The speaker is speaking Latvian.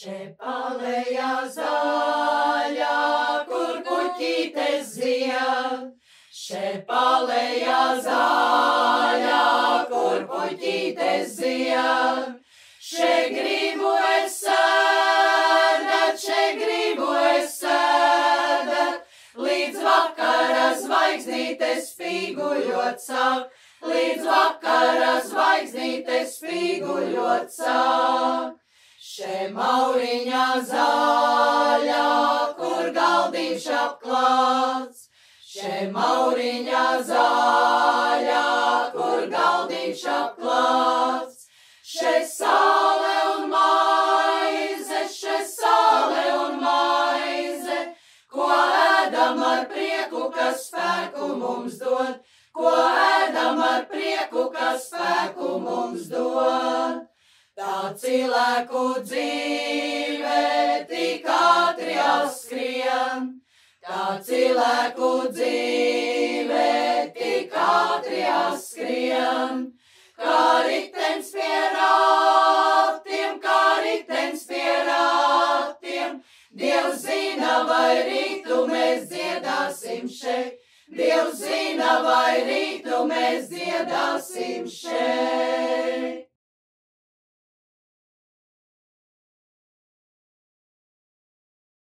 Šepalējā zaļā, kur kuķītes zied. Šepalējā zaļā, kur kuķītes zied. Še gribu es sēdēt, līdz vakara zvaigznītes spīguļot sāk, līdz vakara zvaigznītes spīguļot sāk. Še mauriņā zaļā, kur galdiņš apklāts, še mauriņā zaļā, kur galdiņš apklāts. Še sāle un maize, ko ēdam ar prieku, kas spēku mums dod, ko ēdam ar prieku, kas spēku mums dod. Tā cilvēku dzīve tik ātri skrien, tā cilvēku dzīve tik ātri skrien. Kā ritens pie ratiem, Dievs zina, vai rītu mēs dziedāsim šeit, Dievs zina, vai rītu mēs dziedāsim šeit.